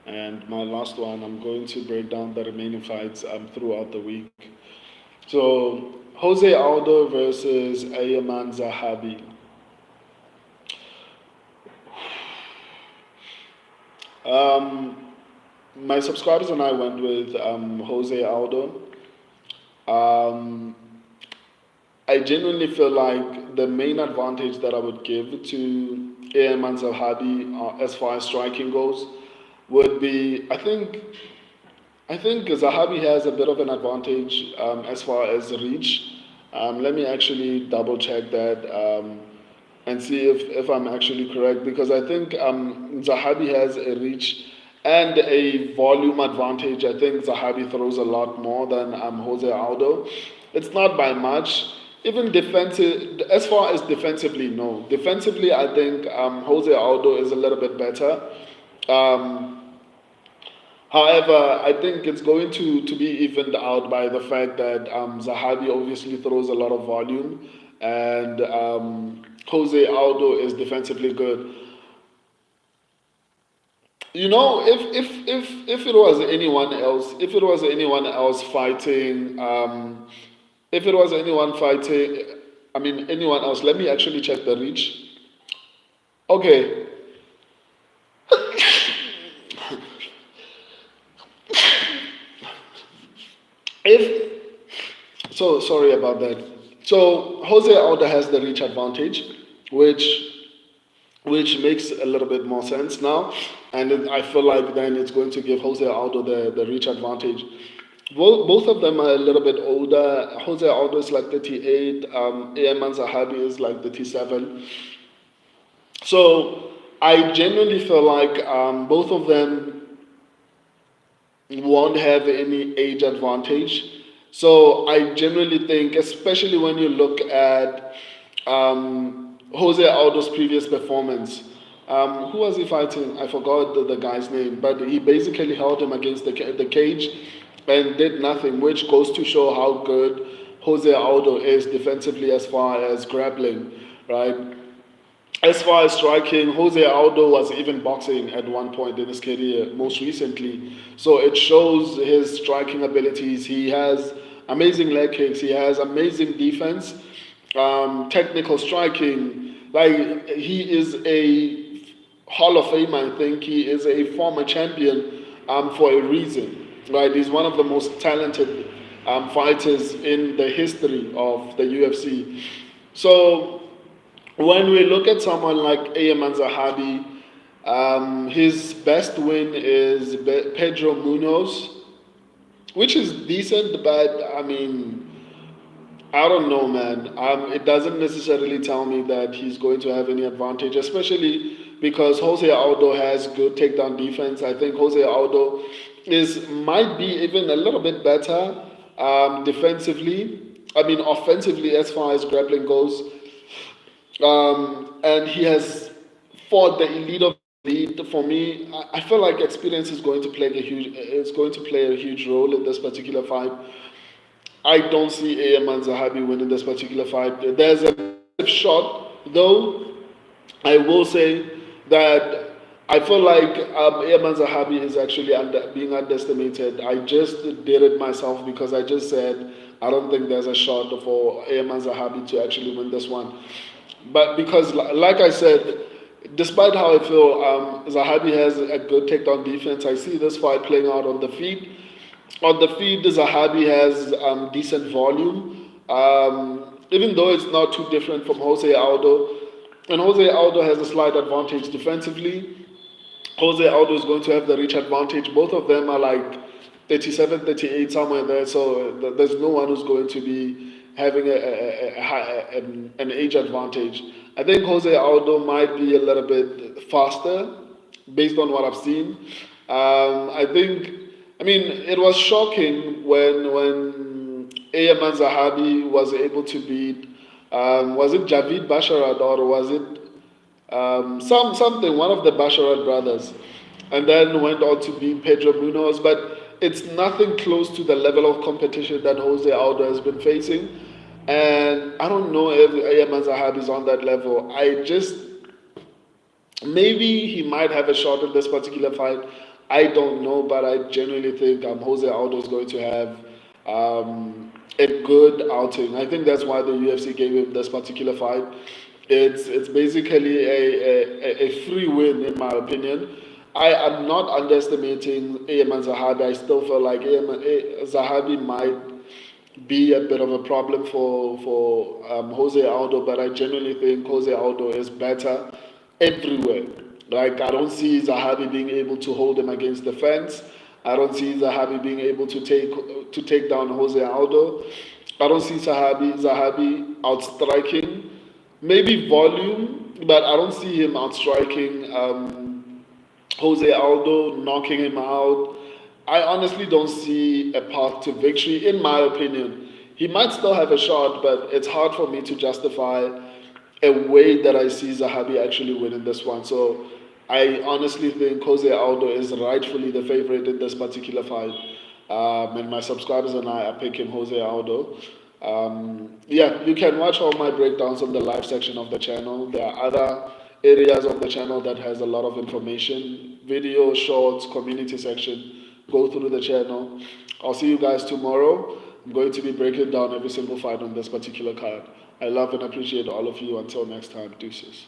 And my last one, I'm going to break down the remaining fights throughout the week. So, Jose Aldo versus Aiemann Zahabi. Um, my subscribers and I went with Jose Aldo. Um, I genuinely feel like the main advantage that I would give to Aiemann Zahabi as far as striking goes would be I think Zahabi has a bit of an advantage as far as reach. Let me actually double check that and see if I'm actually correct because I think Zahabi has a reach and a volume advantage. I think Zahabi throws a lot more than Jose Aldo. It's not by much. Even defensive, as far as defensively, no. Defensively, I think Jose Aldo is a little bit better. Um, However, I think it's going to be evened out by the fact that Zahabi obviously throws a lot of volume and Jose Aldo is defensively good. You know, if it was anyone else, if it was anyone fighting, I mean anyone else, let me actually check the reach. Okay, if so, sorry about that. So Jose Aldo has the reach advantage, which which makes a little bit more sense now. And I feel like then it's going to give Jose Aldo the reach advantage. Both of them are a little bit older. Jose Aldo is like 38. Aiemann Zahabi is like 37. So I genuinely feel like both of them won't have any age advantage. So I generally think, especially when you look at Jose Aldo's previous performance, who was he fighting? I forgot the guy's name, but he basically held him against the cage and did nothing, which goes to show how good Jose Aldo is defensively as far as grappling, right? As far as striking, Jose Aldo was even boxing at one point in his career, most recently. So it shows his striking abilities. He has amazing leg kicks. He has amazing defense, technical striking. Like he is a Hall of Famer. I think he is a former champion for a reason. Right? He's one of the most talented fighters in the history of the UFC. So when we look at someone like Aiemann Zahabi, his best win is Pedro Munoz, which is decent, but I mean, I don't know, man. It doesn't necessarily tell me that he's going to have any advantage, especially because Jose Aldo has good takedown defense. I think Jose Aldo is might be even a little bit better defensively. I mean, offensively as far as grappling goes. And he has fought the elite of the elite. For me, I feel like experience is going to play a huge role in this particular fight. I don't see Aiemann Zahabi winning this particular fight. There's a massive shot, though. I will say that I feel like Aiemann Zahabi is actually being underestimated. I just did it myself because I just said I don't think there's a shot for Aiemann Zahabi to actually win this one. But because, like I said, despite how I feel, Zahabi has a good takedown defense. I see this fight playing out on the feet. On the feet, Zahabi has decent volume, even though it's not too different from Jose Aldo. And Jose Aldo has a slight advantage defensively. Jose Aldo is going to have the reach advantage. Both of them are like 37, 38, somewhere there. So there's no one who's going to be having an age advantage. I think Jose Aldo might be a little bit faster based on what I've seen. I mean, it was shocking when Aiemann Zahabi was able to beat, was it Javid Basharat or was it something, one of the Basharat brothers, and then went on to beat Pedro Munoz. But it's nothing close to the level of competition that Jose Aldo has been facing. And I don't know if Aiemann Zahabi is on that level. Maybe he might have a shot in this particular fight. I don't know, but I genuinely think Jose Aldo is going to have a good outing. I think that's why the UFC gave him this particular fight. It's basically a free win, in my opinion. I am not underestimating Aiemann Zahabi. I still feel like Zahabi might be a bit of a problem for Jose Aldo, but I genuinely think Jose Aldo is better everywhere. Like I don't see Zahabi being able to hold him against the fence. I don't see Zahabi being able to take down Jose Aldo. I don't see Zahabi outstriking. Maybe volume, but I don't see him outstriking Jose Aldo, knocking him out. I honestly don't see a path to victory, in my opinion. He might still have a shot, but it's hard for me to justify a way that I see Zahabi actually winning this one. So I honestly think Jose Aldo is rightfully the favorite in this particular fight. And my subscribers and I are picking Jose Aldo. Yeah, you can watch all my breakdowns on the live section of the channel. There are other areas of the channel that has a lot of information, video, shorts, community section. Go through the channel. I'll see you guys tomorrow. I'm going to be breaking down every single fight on this particular card. I love and appreciate all of you. Until next time, deuces.